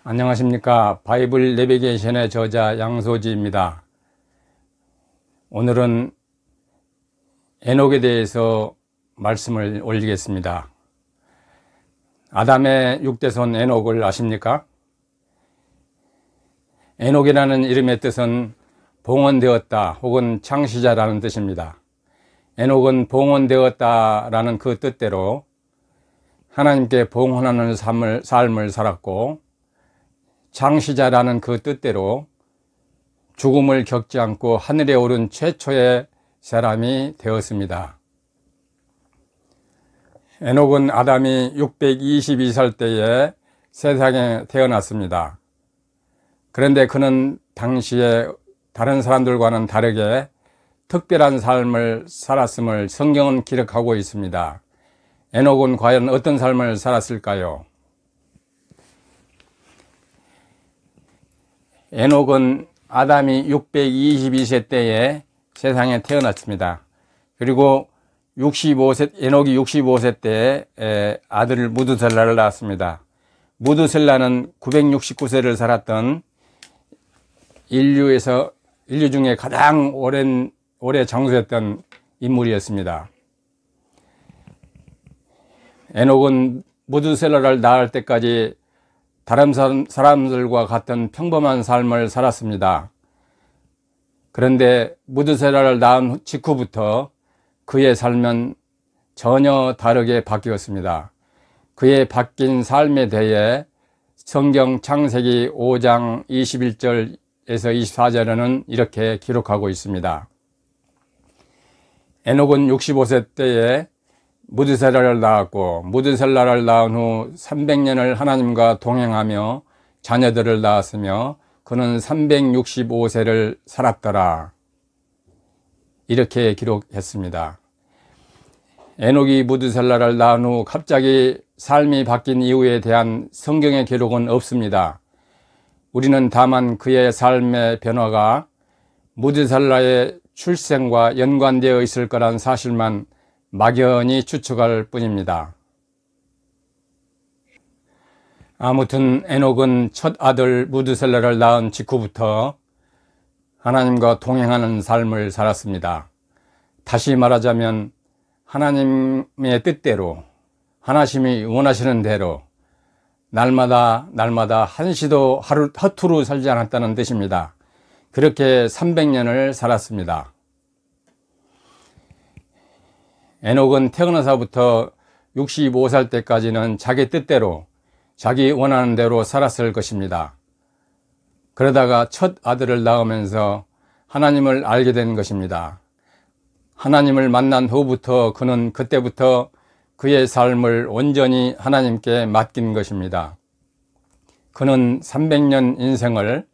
안녕하십니까. 바이블 내비게이션의 저자 양소지입니다. 오늘은 에녹에 대해서 말씀을 올리겠습니다. 아담의 6대손 에녹을 아십니까? 에녹이라는 이름의 뜻은 봉헌되었다 혹은 창시자라는 뜻입니다. 에녹은 봉헌되었다라는 그 뜻대로 하나님께 봉헌하는 삶을 살았고, 창시자라는 그 뜻대로 죽음을 겪지 않고 하늘에 오른 최초의 사람이 되었습니다. 에녹은 아담이 622살 때에 세상에 태어났습니다. 그런데 그는 당시에 다른 사람들과는 다르게 특별한 삶을 살았음을 성경은 기록하고 있습니다. 에녹은 과연 어떤 삶을 살았을까요? 에녹은 아담이 622세 때에 세상에 태어났습니다. 그리고 에녹이 65세 때에 아들 무두셀라를 낳았습니다. 무두셀라는 969세를 살았던 인류 중에 가장 오래 장수했던 인물이었습니다. 에녹은 무두셀라를 낳을 때까지 다른 사람들과 같은 평범한 삶을 살았습니다. 그런데 무두셀라를 낳은 직후부터 그의 삶은 전혀 다르게 바뀌었습니다. 그의 바뀐 삶에 대해 성경 창세기 5장 21절에서 24절에는 이렇게 기록하고 있습니다. 에녹은 65세 때에 무두셀라를 낳았고, 무두셀라를 낳은 후 300년을 하나님과 동행하며 자녀들을 낳았으며 그는 365세를 살았더라. 이렇게 기록했습니다. 에녹이 무두셀라를 낳은 후 갑자기 삶이 바뀐 이유에 대한 성경의 기록은 없습니다. 우리는 다만 그의 삶의 변화가 무두셀라의 출생과 연관되어 있을 거란 사실만 막연히 추측할 뿐입니다. 아무튼 에녹은 첫 아들 무두셀라를 낳은 직후부터 하나님과 동행하는 삶을 살았습니다. 다시 말하자면 하나님의 뜻대로, 하나님이 원하시는 대로 날마다 한시도 허투루 살지 않았다는 뜻입니다. 그렇게 300년을 살았습니다. 에녹은 태어나서부터 65살 때까지는 자기 뜻대로, 자기 원하는 대로 살았을 것입니다. 그러다가 첫 아들을 낳으면서 하나님을 알게 된 것입니다. 하나님을 만난 후부터 그는 그때부터 그의 삶을 온전히 하나님께 맡긴 것입니다. 그는 300년 인생을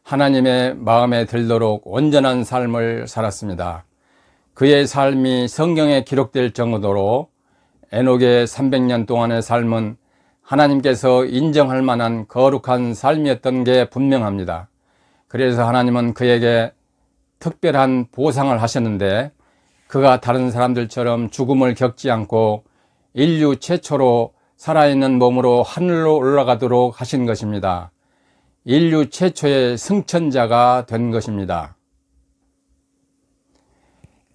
하나님의 마음에 들도록 온전한 삶을 살았습니다. 그의 삶이 성경에 기록될 정도로 에녹의 300년 동안의 삶은 하나님께서 인정할 만한 거룩한 삶이었던 게 분명합니다. 그래서 하나님은 그에게 특별한 보상을 하셨는데, 그가 다른 사람들처럼 죽음을 겪지 않고 인류 최초로 살아있는 몸으로 하늘로 올라가도록 하신 것입니다. 인류 최초의 승천자가 된 것입니다.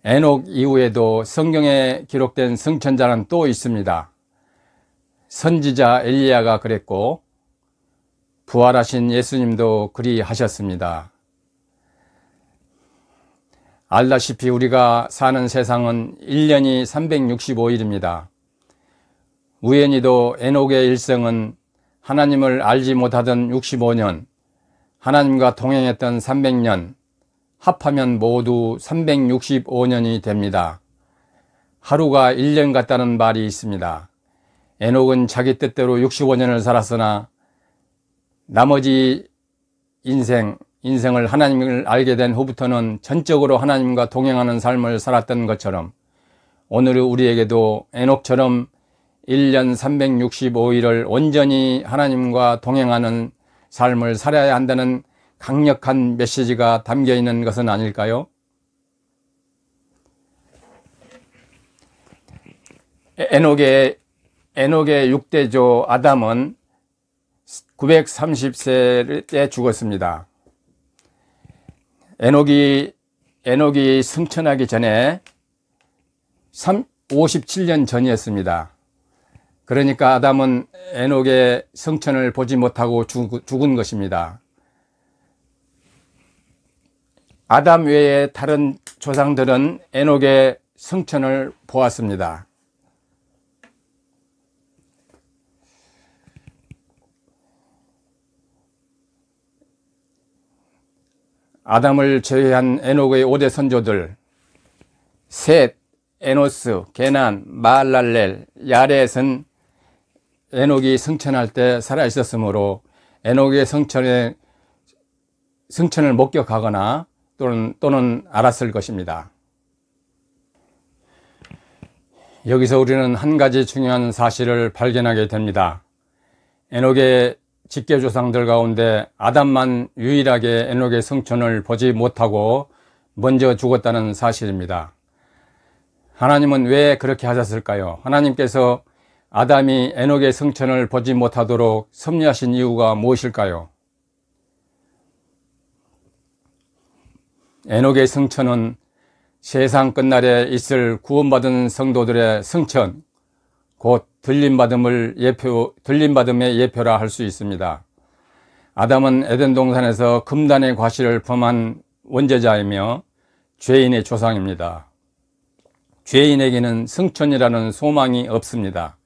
에녹 이후에도 성경에 기록된 승천자는 또 있습니다. 선지자 엘리야가 그랬고, 부활하신 예수님도 그리하셨습니다. 알다시피 우리가 사는 세상은 1년이 365일입니다. 우연히도 에녹의 일생은 하나님을 알지 못하던 65년, 하나님과 동행했던 300년, 합하면 모두 365년이 됩니다. 하루가 1년 같다는 말이 있습니다. 에녹은 자기 뜻대로 65년을 살았으나 나머지 인생을 하나님을 알게 된 후부터는 전적으로 하나님과 동행하는 삶을 살았던 것처럼, 오늘 우리에게도 에녹처럼 1년 365일을 온전히 하나님과 동행하는 삶을 살아야 한다는 강력한 메시지가 담겨 있는 것은 아닐까요? 에녹의 6대조 아담은 930세에 죽었습니다. 에녹이 승천하기 전에 57년 전이었습니다. 그러니까 아담은 에녹의 승천을 보지 못하고 죽은 것입니다. 아담 외에 다른 조상들은 에녹의 승천을 보았습니다. 아담을 제외한 에녹의 5대 선조들 셋, 에노스, 게난, 마할랄렐, 야렛은 에녹이 승천할 때 살아 있었으므로 에녹의 승천을 목격하거나 또는 알았을 것입니다. 여기서 우리는 한 가지 중요한 사실을 발견하게 됩니다. 에녹의 직계조상들 가운데 아담만 유일하게 에녹의 승천을 보지 못하고 먼저 죽었다는 사실입니다. 하나님은 왜 그렇게 하셨을까요? 하나님께서 아담이 에녹의 승천을 보지 못하도록 섭리하신 이유가 무엇일까요? 에녹의 승천은 세상 끝날에 있을 구원받은 성도들의 승천, 곧 들림받음의 예표라 할 수 있습니다. 아담은 에덴 동산에서 금단의 과실을 범한 원죄자이며 죄인의 조상입니다. 죄인에게는 승천이라는 소망이 없습니다.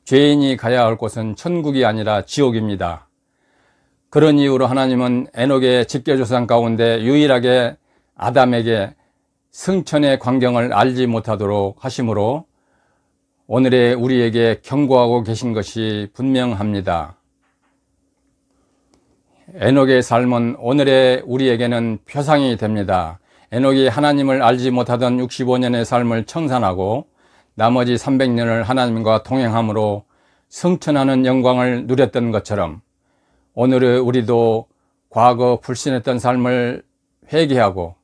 죄인이 가야 할 곳은 천국이 아니라 지옥입니다. 그런 이유로 하나님은 에녹의 직계조상 가운데 유일하게 아담에게 승천의 광경을 알지 못하도록 하심으로 오늘의 우리에게 경고하고 계신 것이 분명합니다. 에녹의 삶은 오늘의 우리에게는 표상이 됩니다. 에녹이 하나님을 알지 못하던 65년의 삶을 청산하고 나머지 300년을 하나님과 동행함으로 승천하는 영광을 누렸던 것처럼 오늘의 우리도 과거 불신했던 삶을 회개하고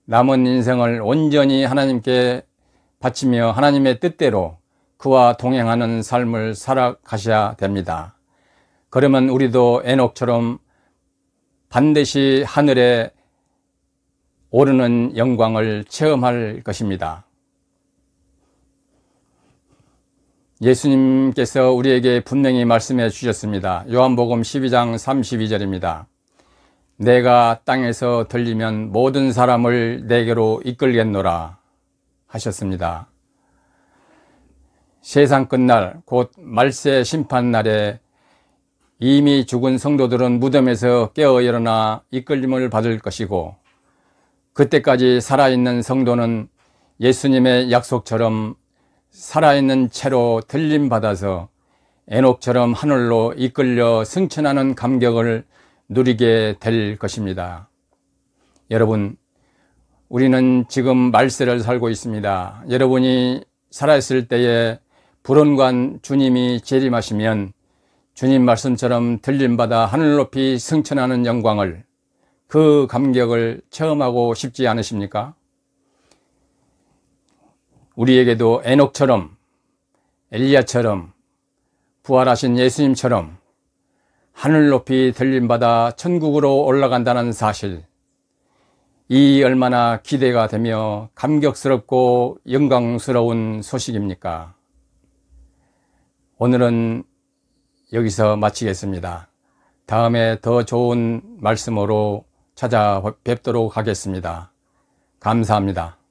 남은 인생을 온전히 하나님께 바치며 하나님의 뜻대로 그와 동행하는 삶을 살아가셔야 됩니다. 그러면 우리도 에녹처럼 반드시 하늘에 오르는 영광을 체험할 것입니다. 예수님께서 우리에게 분명히 말씀해 주셨습니다. 요한복음 12장 32절입니다. 내가 땅에서 들리면 모든 사람을 내게로 이끌겠노라 하셨습니다. 세상 끝날 곧 말세 심판날에 이미 죽은 성도들은 무덤에서 깨어 일어나 이끌림을 받을 것이고 그때까지 살아있는 성도는 예수님의 약속처럼 살아있는 채로 들림받아서 에녹처럼 하늘로 이끌려 승천하는 감격을 누리게 될 것입니다. 여러분, 우리는 지금 말세를 살고 있습니다. 여러분이 살아있을 때에 불원관 주님이 재림하시면 주님 말씀처럼 들림받아 하늘 높이 승천하는 영광을, 그 감격을 체험하고 싶지 않으십니까? 우리에게도 에녹처럼, 엘리야처럼, 부활하신 예수님처럼 하늘 높이 들림받아 천국으로 올라간다는 사실, 이 얼마나 기대가 되며 감격스럽고 영광스러운 소식입니까? 오늘은 여기서 마치겠습니다. 다음에 더 좋은 말씀으로 찾아뵙도록 하겠습니다. 감사합니다.